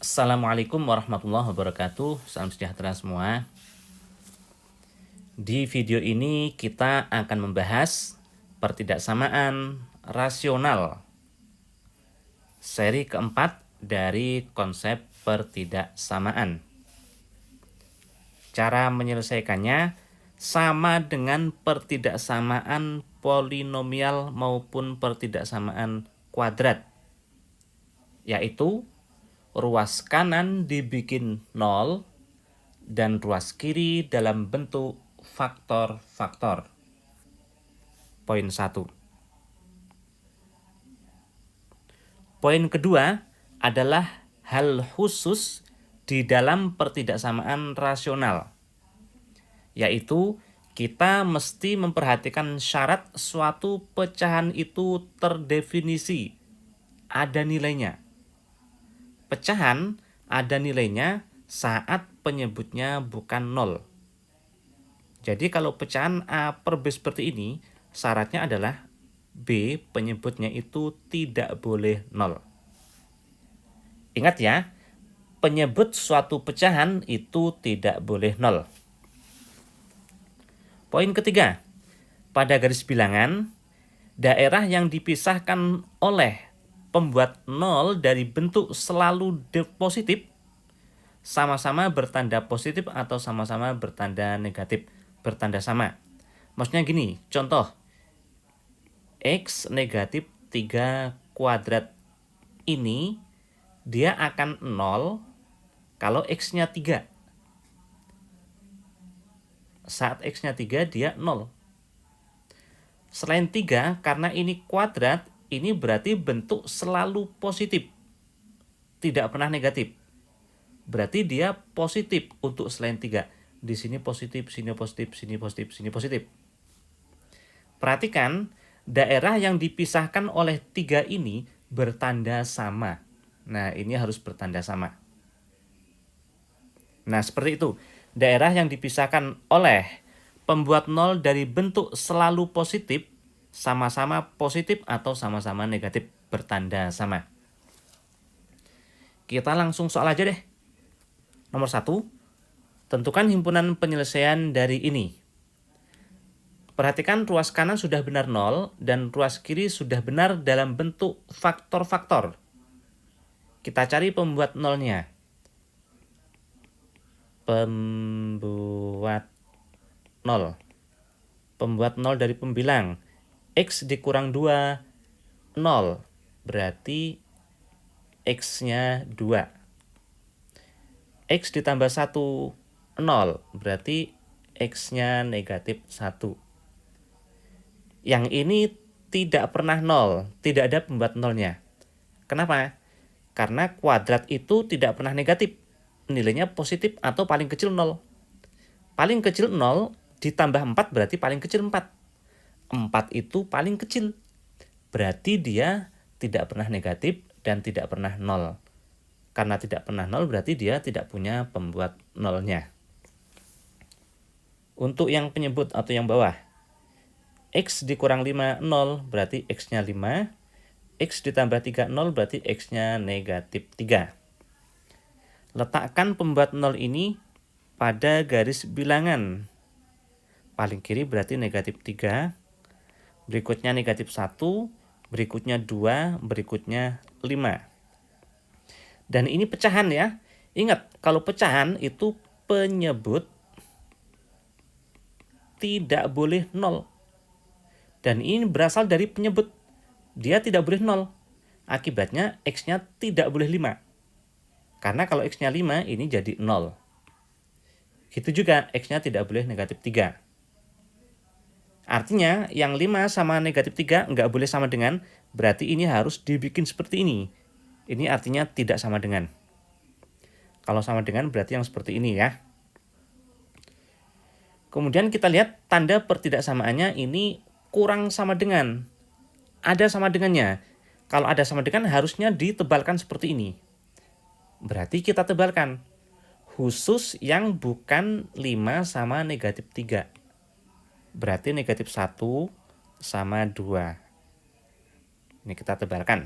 Assalamualaikum warahmatullahi wabarakatuh. Salam sejahtera semua. Di video ini kita akan membahas pertidaksamaan rasional. Seri keempat dari konsep pertidaksamaan. Cara menyelesaikannya sama dengan pertidaksamaan polinomial maupun pertidaksamaan kuadrat, yaitu ruas kanan dibikin 0 dan ruas kiri dalam bentuk faktor-faktor. Poin 1. Poin kedua adalah hal khusus di dalam pertidaksamaan rasional, yaitu kita mesti memperhatikan syarat suatu pecahan itu terdefinisi, ada nilainya. Pecahan ada nilainya saat penyebutnya bukan 0. Jadi kalau pecahan A per B seperti ini, syaratnya adalah B penyebutnya itu tidak boleh 0. Ingat ya, penyebut suatu pecahan itu tidak boleh 0. Poin ketiga, pada garis bilangan, daerah yang dipisahkan oleh pembuat 0 dari bentuk selalu positif sama-sama bertanda positif atau sama-sama bertanda negatif, bertanda sama. Maksudnya gini, contoh X negatif 3 kuadrat ini dia akan 0 kalau X-nya 3. Saat X-nya 3 dia 0. Selain 3, karena ini kuadrat, ini berarti bentuk selalu positif, tidak pernah negatif. Berarti dia positif untuk selain 3. Di sini positif, sini positif, sini positif, sini positif. Perhatikan, daerah yang dipisahkan oleh 3 ini bertanda sama. Nah, ini harus bertanda sama. Nah, seperti itu. Daerah yang dipisahkan oleh pembuat 0 dari bentuk selalu positif, sama-sama positif atau sama-sama negatif, bertanda sama. Kita langsung soal aja deh. Nomor 1, tentukan himpunan penyelesaian dari ini. Perhatikan ruas kanan sudah benar 0 dan ruas kiri sudah benar dalam bentuk faktor-faktor. Kita cari pembuat 0-nya. Pembuat 0. Pembuat 0 dari pembilang. X dikurang 2, 0. Berarti X-nya 2. X ditambah 1, 0. Berarti X-nya negatif 1. Yang ini tidak pernah 0. Tidak ada pembuat 0-nya. Kenapa? Karena kuadrat itu tidak pernah negatif. Nilainya positif atau paling kecil 0. Paling kecil 0 ditambah 4 berarti paling kecil 4. 4 itu paling kecil. Berarti dia tidak pernah negatif dan tidak pernah 0. Karena tidak pernah 0 berarti dia tidak punya pembuat 0-nya. Untuk yang penyebut atau yang bawah, X dikurang 5, 0 berarti X-nya 5. X ditambah 3, 0 berarti X-nya negatif 3. Letakkan pembuat 0 ini pada garis bilangan. Paling kiri berarti negatif 3. Berikutnya negatif 1. Berikutnya 2. Berikutnya 5. Dan ini pecahan ya. Ingat, kalau pecahan itu penyebut tidak boleh 0. Dan ini berasal dari penyebut. Dia tidak boleh 0. Akibatnya X-nya tidak boleh 5. Karena kalau X-nya 5, ini jadi 0. Gitu juga, X-nya tidak boleh negatif 3. Artinya, yang 5 sama negatif 3 nggak boleh sama dengan, berarti ini harus dibikin seperti ini. Ini artinya tidak sama dengan. Kalau sama dengan berarti yang seperti ini ya. Kemudian kita lihat tanda pertidaksamaannya ini kurang sama dengan. Ada sama dengannya. Kalau ada sama dengan harusnya ditebalkan seperti ini. Berarti kita tebalkan. Khusus yang bukan 5 sama negatif 3. Berarti negatif 1 sama 2. Ini kita tebalkan.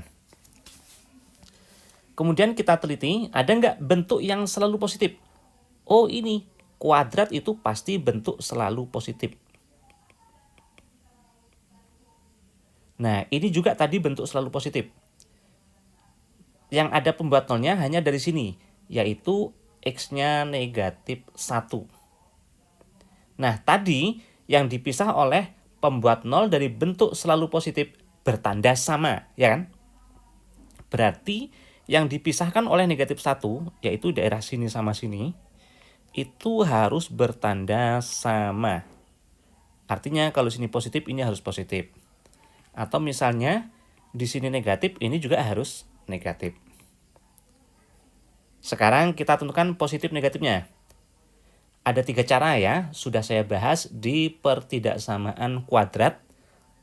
Kemudian kita teliti, ada nggak bentuk yang selalu positif? Oh ini, kuadrat itu pasti bentuk selalu positif. Nah, ini juga tadi bentuk selalu positif. Yang ada pembuat nolnya hanya dari sini, yaitu X-nya negatif 1. Nah, tadi yang dipisah oleh pembuat nol dari bentuk selalu positif bertanda sama, ya kan? Berarti yang dipisahkan oleh negatif 1, yaitu daerah sini sama sini, itu harus bertanda sama. Artinya kalau sini positif, ini harus positif. Atau misalnya di sini negatif, ini juga harus negatif. Sekarang kita tentukan positif negatifnya. Ada 3 cara ya, sudah saya bahas di pertidaksamaan kuadrat.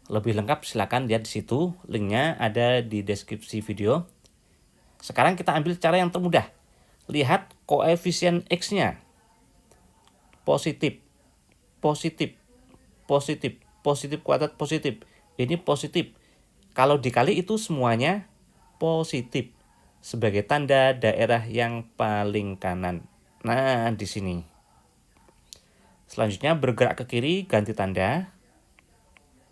Lebih lengkap silakan lihat di situ, linknya ada di deskripsi video. Sekarang kita ambil cara yang termudah. Lihat koefisien X-nya. Positif, positif, positif, positif kuadrat positif. Ini positif. Kalau dikali itu semuanya positif. Sebagai tanda daerah yang paling kanan. Nah, di sini. Selanjutnya bergerak ke kiri, ganti tanda.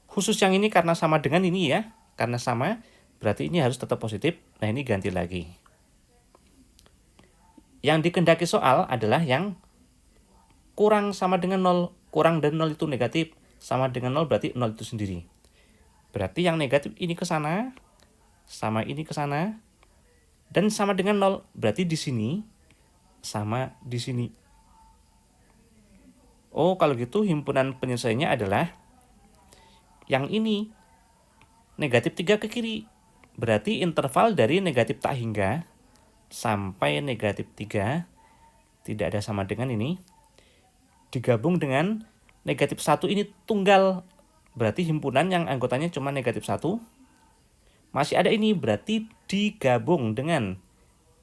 Khusus yang ini karena sama dengan ini ya. Karena sama, berarti ini harus tetap positif. Nah, ini ganti lagi. Yang dikehendaki soal adalah yang kurang sama dengan 0. Kurang dari 0 itu negatif. Sama dengan 0 berarti 0 itu sendiri. Berarti yang negatif ini ke sana, sama ini ke sana, dan sama dengan 0. Berarti di sini, sama di sini. Oh, kalau gitu himpunan penyelesaiannya adalah yang ini, negatif 3 ke kiri. Berarti interval dari negatif tak hingga sampai negatif 3 tidak ada sama dengan ini. Digabung dengan negatif 1 ini tunggal. Berarti himpunan yang anggotanya cuma negatif 1. Masih ada ini, berarti digabung dengan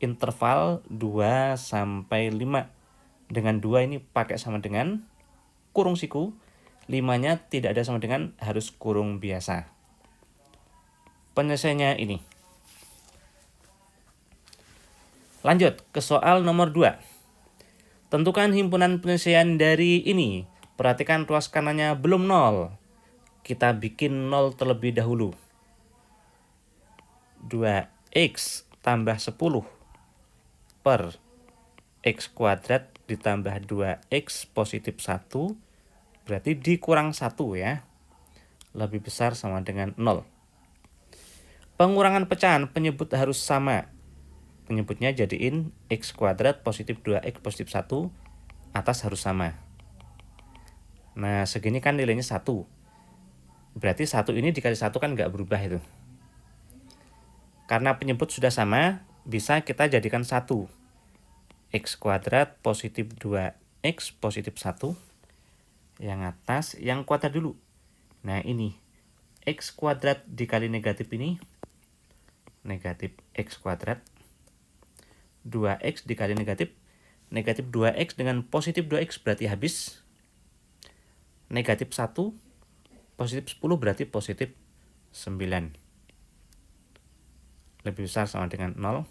interval 2 sampai 5. Dengan 2 ini pakai sama dengan kurung siku. 5-nya tidak ada sama dengan harus kurung biasa. Penyelesaiannya ini. Lanjut ke soal nomor 2. Tentukan himpunan penyelesaian dari ini. Perhatikan ruas kanannya belum 0. Kita bikin 0 terlebih dahulu. 2x tambah 10 per x kuadrat ditambah 2x positif 1. Berarti dikurang 1 ya. Lebih besar sama dengan 0. Pengurangan pecahan penyebut harus sama. Penyebutnya jadiin x kuadrat positif 2x positif 1. Atas harus sama. Nah, segini kan nilainya 1. Berarti 1 ini dikali 1 kan nggak berubah itu. Karena penyebut sudah sama, bisa kita jadikan 1. X kuadrat positif 2x positif 1. Yang atas, yang kuadrat dulu. Nah, ini. X kuadrat dikali negatif ini. Negatif x kuadrat. 2x dikali negatif. Negatif 2x dengan positif 2x berarti habis. Negatif 1. Positif 10 berarti positif 9. Lebih besar sama dengan 0.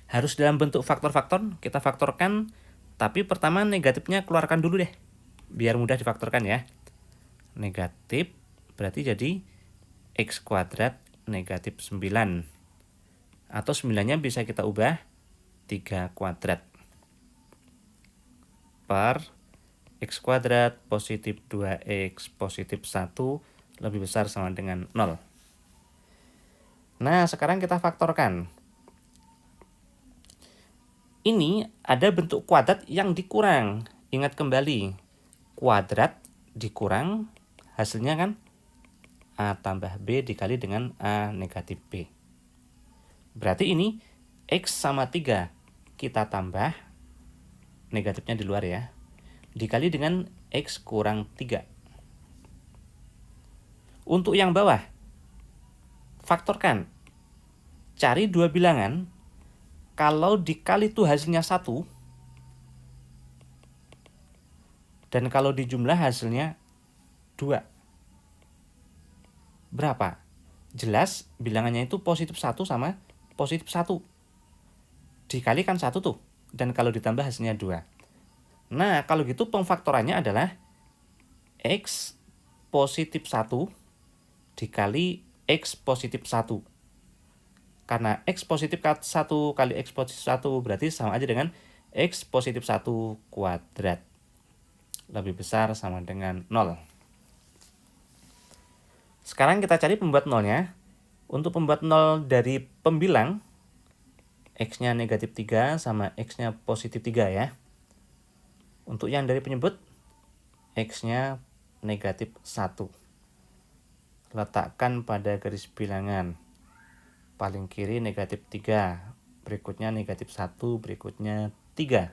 Harus dalam bentuk faktor-faktor. Kita faktorkan. Tapi pertama negatifnya keluarkan dulu deh. Biar mudah difaktorkan ya. Negatif berarti jadi x kuadrat negatif 9. Atau 9-nya bisa kita ubah 3 kuadrat. Per x kuadrat positif 2x positif 1 lebih besar sama dengan 0. Nah, sekarang kita faktorkan. Ini ada bentuk kuadrat yang dikurang. Ingat kembali, kuadrat dikurang, hasilnya kan A tambah B dikali dengan A negatif B. Berarti ini X sama 3 kita tambah, negatifnya di luar ya, dikali dengan X kurang 3. Untuk yang bawah, faktorkan. Cari 2 bilangan, kalau dikali itu hasilnya 1, dan kalau dijumlah hasilnya 2. Berapa? Jelas bilangannya itu positif 1 sama positif 1. dikalikan 1 tuh. Dan kalau ditambah hasilnya 2. Nah, kalau gitu pemfaktorannya adalah X positif 1 dikali X positif 1. Karena X positif 1 kali X positif 1 berarti sama aja dengan X positif 1 kuadrat. Lebih besar sama dengan 0. Sekarang kita cari pembuat nolnya. Untuk pembuat 0 dari pembilang, X-nya negatif 3 sama X-nya positif 3 ya. Untuk yang dari penyebut, X-nya negatif 1. Letakkan pada garis bilangan. Paling kiri negatif 3, berikutnya negatif 1, berikutnya 3.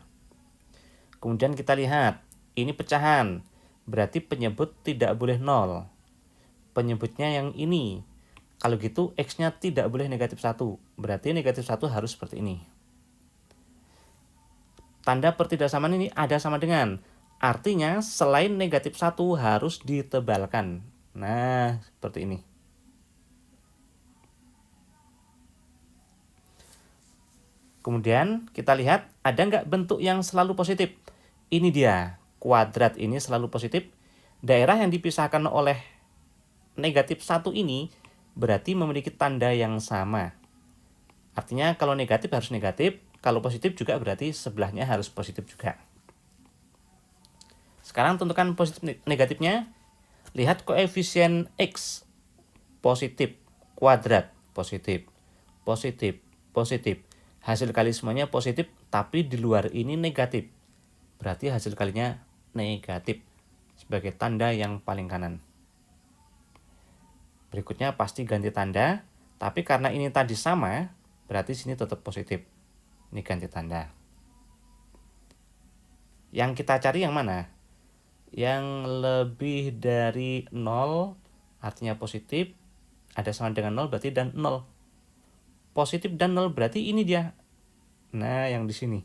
Kemudian kita lihat, ini pecahan, berarti penyebut tidak boleh 0. Penyebutnya yang ini. Kalau gitu X-nya tidak boleh negatif 1, berarti negatif 1 harus seperti ini. Tanda pertidaksamaan ini ada sama dengan, artinya selain negatif 1 harus ditebalkan. Nah, seperti ini. Kemudian kita lihat ada nggak bentuk yang selalu positif. Ini dia, kuadrat ini selalu positif. Daerah yang dipisahkan oleh negatif 1 ini berarti memiliki tanda yang sama. Artinya kalau negatif harus negatif, kalau positif juga berarti sebelahnya harus positif juga. Sekarang tentukan positif negatifnya. Lihat koefisien X. Positif, kuadrat, positif, positif, positif. Hasil kali semuanya positif, tapi di luar ini negatif. Berarti hasil kalinya negatif sebagai tanda yang paling kanan. Berikutnya pasti ganti tanda, tapi karena ini tadi sama, berarti sini tetap positif. Ini ganti tanda. Yang kita cari yang mana? Yang lebih dari 0, artinya positif, ada sama dengan 0 berarti dan 0. Positif dan 0 berarti ini dia. Nah, yang di sini.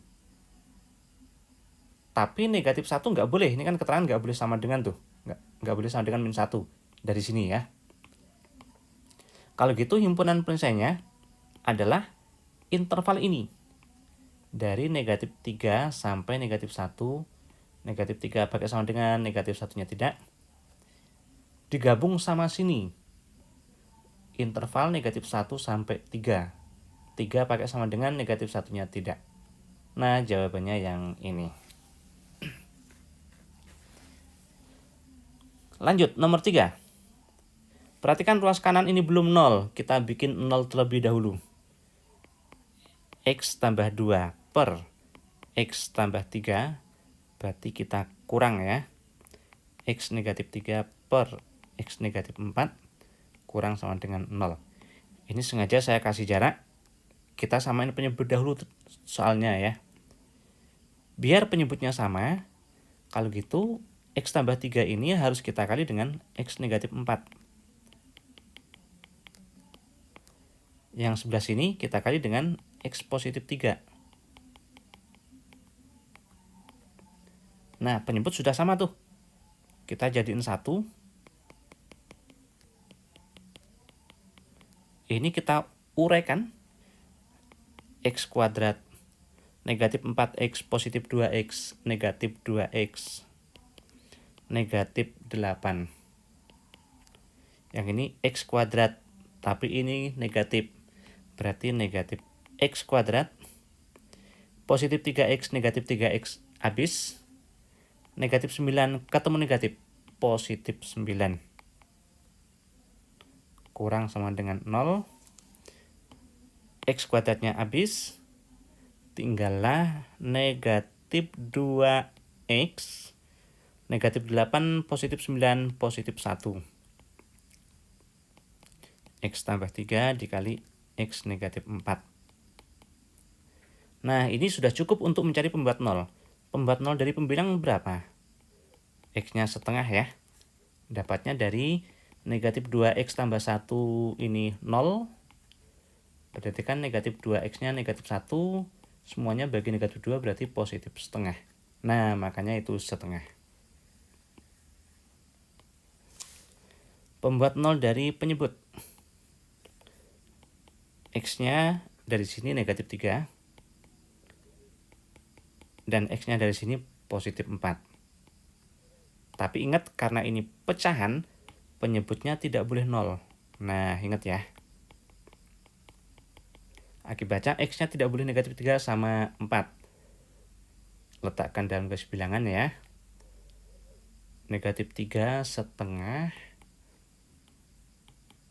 Tapi negatif 1 nggak boleh. Ini kan keterangan nggak boleh sama dengan tuh. Nggak boleh sama dengan min 1. Dari sini ya. Kalau gitu himpunan penyelesaiannya adalah interval ini. Dari negatif 3 sampai negatif 1. Negatif 3 pakai sama dengan, negatif 1-nya tidak. Digabung sama sini. Interval negatif 1 sampai 3. 3 pakai sama dengan, negatif 1-nya tidak. Nah, jawabannya yang ini. Lanjut, nomor 3. Perhatikan ruas kanan ini belum 0. Kita bikin 0 terlebih dahulu. X tambah 2 per X tambah 3. Berarti kita kurang ya. X negatif 3 per X negatif 4. Kurang sama dengan 0. Ini sengaja saya kasih jarak. Kita samain penyebut dahulu soalnya ya. Biar penyebutnya sama, kalau gitu X tambah 3 ini harus kita kali dengan X negatif 4. Yang sebelah sini kita kali dengan X positif 3. Nah, penyebut sudah sama tuh. Kita jadiin 1. Ini kita uraikan. X kuadrat negatif 4X positif 2X negatif 2X negatif 8. Yang ini X kuadrat, tapi ini negatif. Berarti negatif X kuadrat positif 3X negatif 3X habis. Negatif 9 ketemu negatif, positif 9. Kurang sama dengan 0. X kuadratnya habis. Tinggallah negatif 2X. Negatif 8 positif 9 positif 1. X tambah 3 dikali X negatif 4. Nah, ini sudah cukup untuk mencari pembuat 0. Pembuat 0 dari pembilang berapa? X-nya setengah ya. Dapatnya dari negatif 2X tambah 1 ini 0. Berarti kan negatif 2X-nya negatif 1. Semuanya bagi negatif 2 berarti positif setengah. Nah, makanya itu setengah. Pembuat 0 dari penyebut. X-nya dari sini negatif 3. dan X-nya dari sini positif 4. Tapi ingat, karena ini pecahan, penyebutnya tidak boleh 0. Nah, ingat ya. Akibatnya X-nya tidak boleh negatif 3 sama 4. Letakkan dalam garis bilangan ya. Negatif 3 setengah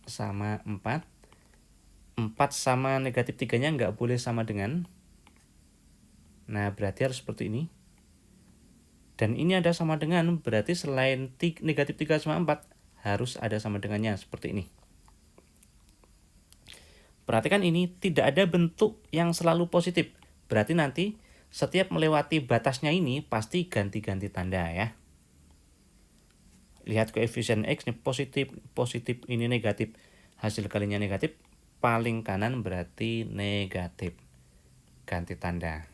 sama 4. 4 sama negatif 3-nya nggak boleh sama dengan. Nah, berarti harus seperti ini. Dan ini ada sama dengan, berarti selain negatif 3 sama 4, harus ada sama dengannya, seperti ini. Perhatikan ini, tidak ada bentuk yang selalu positif. Berarti nanti, setiap melewati batasnya ini, pasti ganti-ganti tanda ya. Lihat koefisien X ini positif, ini negatif. Hasil kalinya negatif, paling kanan berarti negatif. Ganti tanda.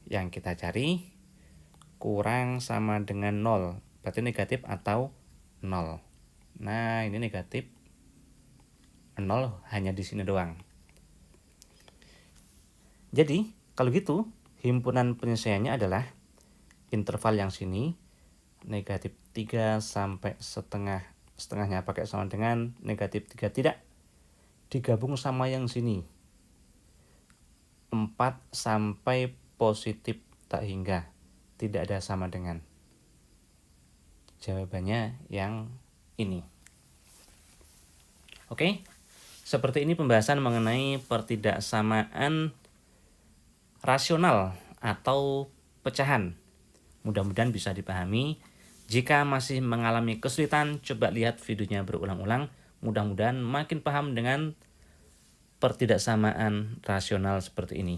Yang kita cari kurang sama dengan 0, berarti negatif atau 0. Nah, ini negatif 0 hanya di sini doang. Jadi, kalau gitu, himpunan penyelesaiannya adalah interval yang sini, negatif 3 sampai setengah. Setengahnya pakai sama dengan negatif 3, tidak. Digabung sama yang sini, 4 sampai positif tak hingga. Tidak ada sama dengan. Jawabannya yang ini. Oke, seperti ini pembahasan mengenai pertidaksamaan rasional atau pecahan. Mudah-mudahan bisa dipahami. Jika masih mengalami kesulitan, coba lihat videonya berulang-ulang. Mudah-mudahan makin paham dengan pertidaksamaan rasional seperti ini.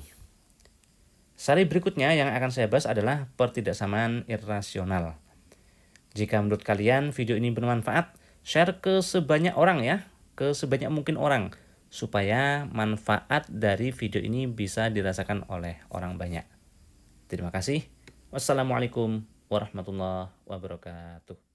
Seri berikutnya yang akan saya bahas adalah pertidaksamaan irasional. Jika menurut kalian video ini bermanfaat, share ke sebanyak orang ya, ke sebanyak mungkin orang, supaya manfaat dari video ini bisa dirasakan oleh orang banyak. Terima kasih. Wassalamualaikum warahmatullahi wabarakatuh.